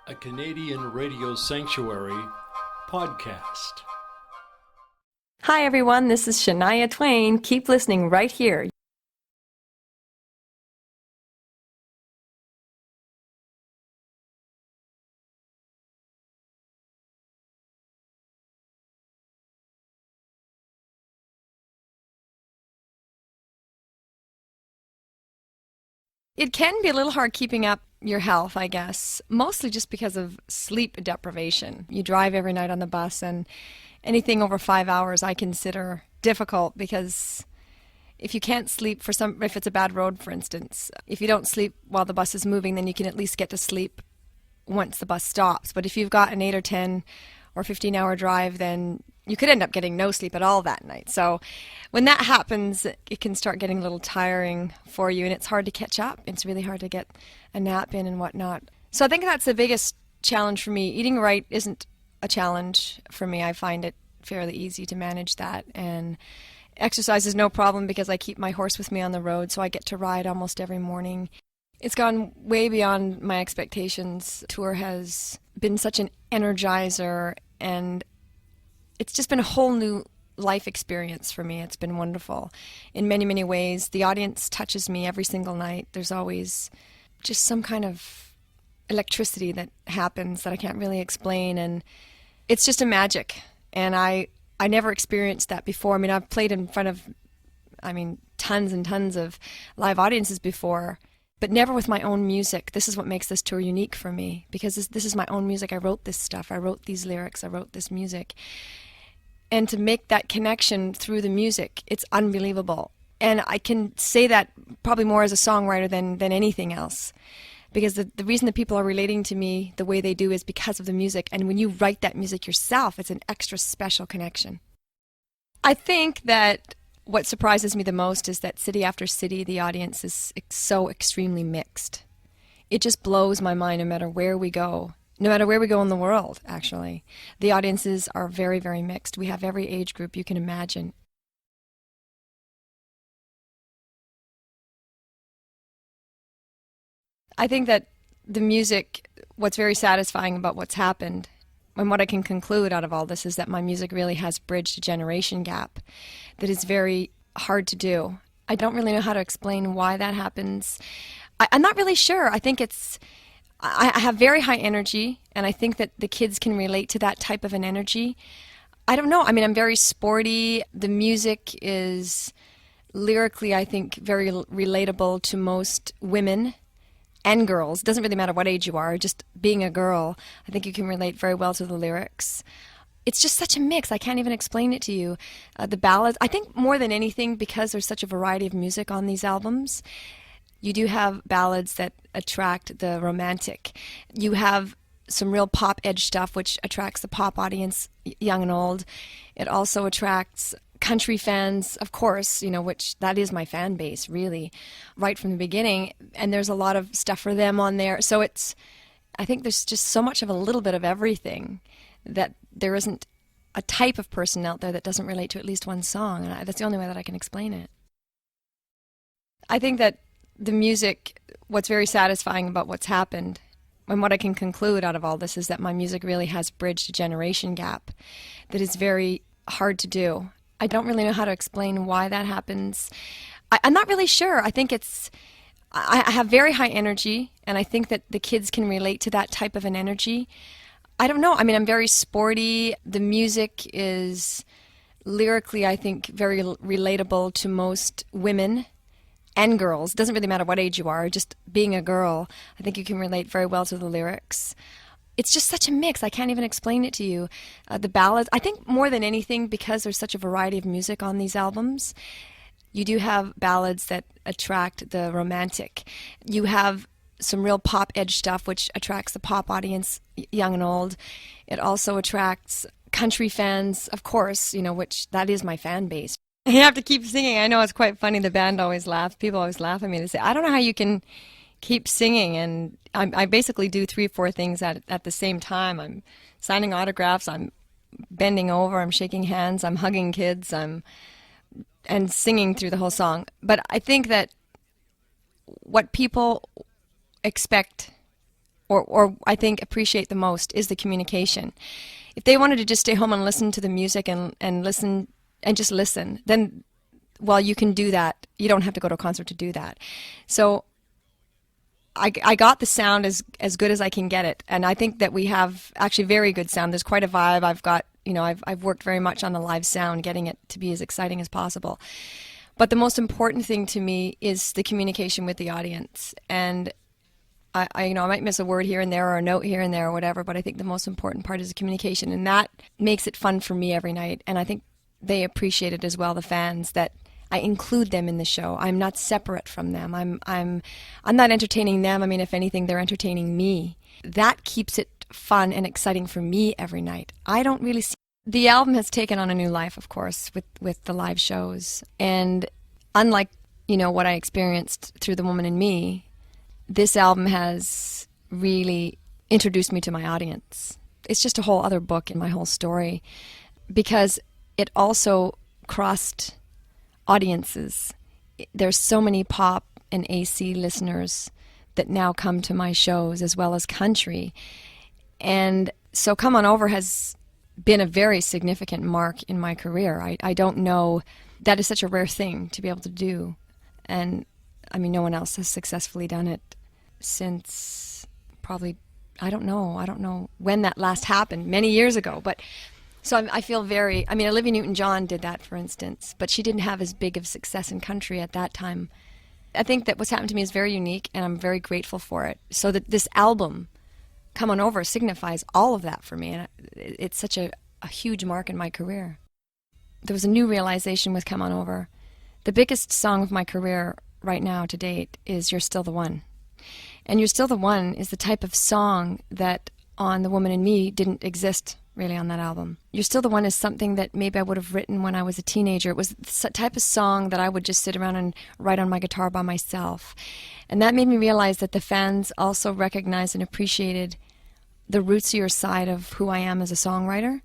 a Canadian radio sanctuary podcast. Hi, everyone. This is Shania Twain. Keep listening right here. It can be a little hard keeping up your health, I guess, mostly just because of sleep deprivation. You drive every night on the bus, and anything over 5 hours I consider difficult because if you can't sleep if it's a bad road, for instance, if you don't sleep while the bus is moving, then you can at least get to sleep once the bus stops. But if you've got an 8 or 10 or 15-hour drive, then you could end up getting no sleep at all that night. So when that happens, it can start getting a little tiring for you, and it's hard to catch up. It's really hard to get a nap in and whatnot. So I think that's the biggest challenge for me. Eating right isn't a challenge for me. I find it fairly easy to manage that. And exercise is no problem because I keep my horse with me on the road, so I get to ride almost every morning. It's gone way beyond my expectations. Tour has been such an energizer, and it's just been a whole new life experience for me. It's been wonderful in many, many ways. The audience touches me every single night. There's always just some kind of electricity that happens that I can't really explain, and it's just a magic. And I never experienced that before. I mean, I've played in front of, tons and tons of live audiences before, but never with my own music. This is what makes this tour unique for me, because this is my own music. I wrote this stuff. I wrote these lyrics. I wrote this music. And to make that connection through the music, it's unbelievable. And I can say that probably more as a songwriter than anything else, because the reason that people are relating to me the way they do is because of the music. And when you write that music yourself, it's an extra special connection. I think that what surprises me the most is that city after city, the audience is so extremely mixed. It just blows my mind no matter where we go. No matter where we go in the world, actually. The audiences are very, very mixed. We have every age group you can imagine. I think that the music, what's very satisfying about what's happened, and what I can conclude out of all this, is that my music really has bridged a generation gap that is very hard to do. I don't really know how to explain why that happens. I'm not really sure. I think I have very high energy, and I think that the kids can relate to that type of an energy. I don't know. I'm very sporty. The music is lyrically, I think, very relatable to most women and girls. It doesn't really matter what age you are. Just being a girl, I think you can relate very well to the lyrics. It's just such a mix. I can't even explain it to you. The ballads, I think more than anything, because there's such a variety of music on these albums, you do have ballads that attract the romantic. You have some real pop edge stuff, which attracts the pop audience, young and old. It also attracts country fans, of course, which that is my fan base, really, right from the beginning. And there's a lot of stuff for them on there. So I think there's just so much of a little bit of everything that there isn't a type of person out there that doesn't relate to at least one song. And that's the only way that I can explain it. I think that the music, what's very satisfying about what's happened, and what I can conclude out of all this, is that my music really has bridged a generation gap that is very hard to do. I don't really know how to explain why that happens. I'm not really sure. I think I have very high energy, and I think that the kids can relate to that type of an energy. I don't know. I'm very sporty. The music is lyrically, I think, very relatable to most women and girls. It doesn't really matter what age you are. Just being a girl, I think you can relate very well to the lyrics. It's just such a mix. I can't even explain it to you. The ballads, I think more than anything, because there's such a variety of music on these albums, you do have ballads that attract the romantic. You have some real pop edge stuff, which attracts the pop audience, young and old. It also attracts country fans, of course, which that is my fan base. You have to keep singing. I know it's quite funny. The band always laughs. People always laugh at me. They say, I don't know how you can keep singing. And I basically do 3 or 4 things at the same time. I'm signing autographs. I'm bending over. I'm shaking hands. I'm hugging kids. and singing through the whole song. But I think that what people expect or I think appreciate the most is the communication. If they wanted to just stay home and listen to the music and listen and just listen, then, well, you can do that. You don't have to go to a concert to do that. So I got the sound as good as I can get it, and I think that we have actually very good sound. There's quite a vibe. I've got, I've worked very much on the live sound, getting it to be as exciting as possible. But the most important thing to me is the communication with the audience. And I might miss a word here and there or a note here and there or whatever, but I think the most important part is the communication, and that makes it fun for me every night. And I think they appreciate it as well, the fans, that I include them in the show. I'm not separate from them. I'm not entertaining them. I mean, if anything, they're entertaining me. That keeps it fun and exciting for me every night. I don't really see... The album has taken on a new life, of course, with the live shows. And unlike, what I experienced through The Woman in Me, this album has really introduced me to my audience. It's just a whole other book in my whole story, because it also crossed audiences. There's so many pop and AC listeners that now come to my shows, as well as country. And so Come On Over has been a very significant mark in my career. I don't know, that is such a rare thing to be able to do. And I mean, no one else has successfully done it since probably, I don't know when that last happened, many years ago. But so I feel Olivia Newton-John did that, for instance, but she didn't have as big of success in country at that time. I think that what's happened to me is very unique, and I'm very grateful for it. So that this album, Come On Over, signifies all of that for me, and it's such a huge mark in my career. There was a new realization with Come On Over. The biggest song of my career right now to date is You're Still the One. And You're Still the One is the type of song that on The Woman in Me didn't exist really on that album. You're Still the One is something that maybe I would have written when I was a teenager. It was the type of song that I would just sit around and write on my guitar by myself. And that made me realize that the fans also recognized and appreciated the rootsier side of who I am as a songwriter.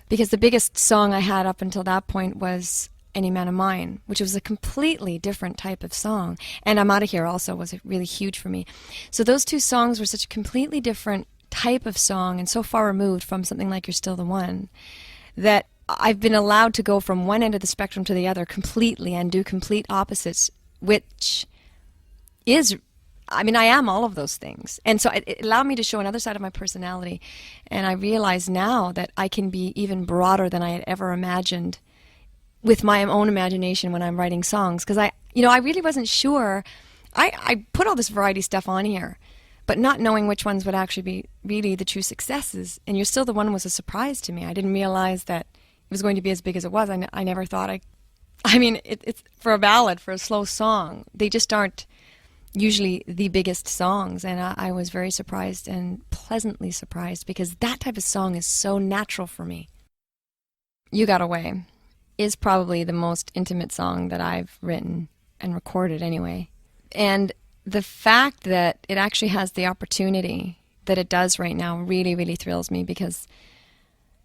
Because the biggest song I had up until that point was Any Man of Mine, which was a completely different type of song. And I'm Out of Here also was really huge for me. So those two songs were such a completely different type of song and so far removed from something like You're Still the One that I've been allowed to go from one end of the spectrum to the other completely and do complete opposites, which is, I am all of those things. And so it allowed me to show another side of my personality. And I realize now that I can be even broader than I had ever imagined with my own imagination when I'm writing songs. Because I really wasn't sure. I put all this variety stuff on here, but not knowing which ones would actually be really the true successes. And You're Still the One was a surprise to me. I didn't realize that it was going to be as big as it was. I never thought it's for a ballad, for a slow song, they just aren't usually the biggest songs. And I was very surprised and pleasantly surprised, because that type of song is so natural for me. You Got Away is probably the most intimate song that I've written and recorded anyway. And the fact that it actually has the opportunity that it does right now really, really thrills me, because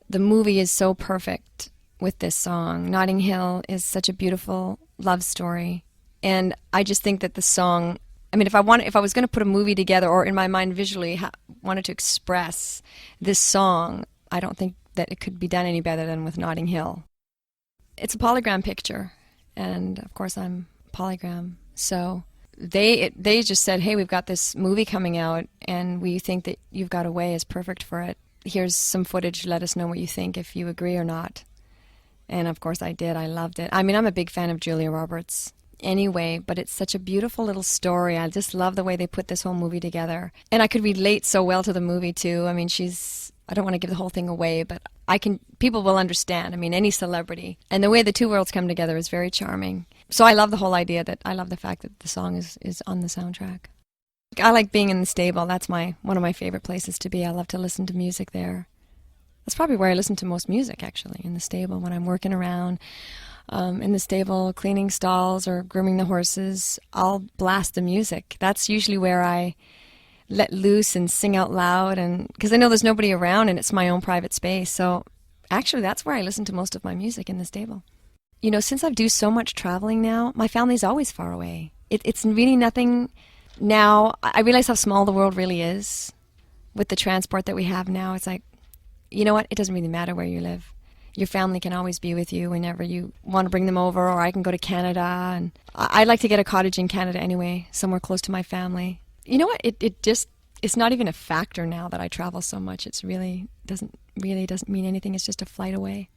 the movie is so perfect with this song. Notting Hill is such a beautiful love story. And I just think that the song, if I was going to put a movie together, or in my mind visually wanted to express this song, I don't think that it could be done any better than with Notting Hill. It's a Polygram picture, and of course I'm Polygram. So they just said, hey, we've got this movie coming out, and we think that You've Got Away is perfect for it. Here's some footage. Let us know what you think, if you agree or not. And of course I did. I loved it. I'm a big fan of Julia Roberts anyway, but it's such a beautiful little story. I just love the way they put this whole movie together. And I could relate so well to the movie too. I don't want to give the whole thing away, but people will understand. Any celebrity. And the way the two worlds come together is very charming. So I love the whole idea I love the fact that the song is on the soundtrack. I like being in the stable. That's one of my favorite places to be. I love to listen to music there. That's probably where I listen to most music, actually, in the stable, when I'm working around in the stable, cleaning stalls or grooming the horses. I'll blast the music. That's usually where I let loose and sing out loud, and because I know there's nobody around and it's my own private space. So actually that's where I listen to most of my music, in the stable. Since I do so much traveling now, my family's always far away. It's really nothing now. I realize how small the world really is, with the transport that we have now, it's like, you know what? It doesn't really matter where you live. Your family can always be with you whenever you want to bring them over, or I can go to Canada. And I'd like to get a cottage in Canada anyway, somewhere close to my family. You know what? It's not even a factor now that I travel so much. It's really doesn't mean anything. It's just a flight away.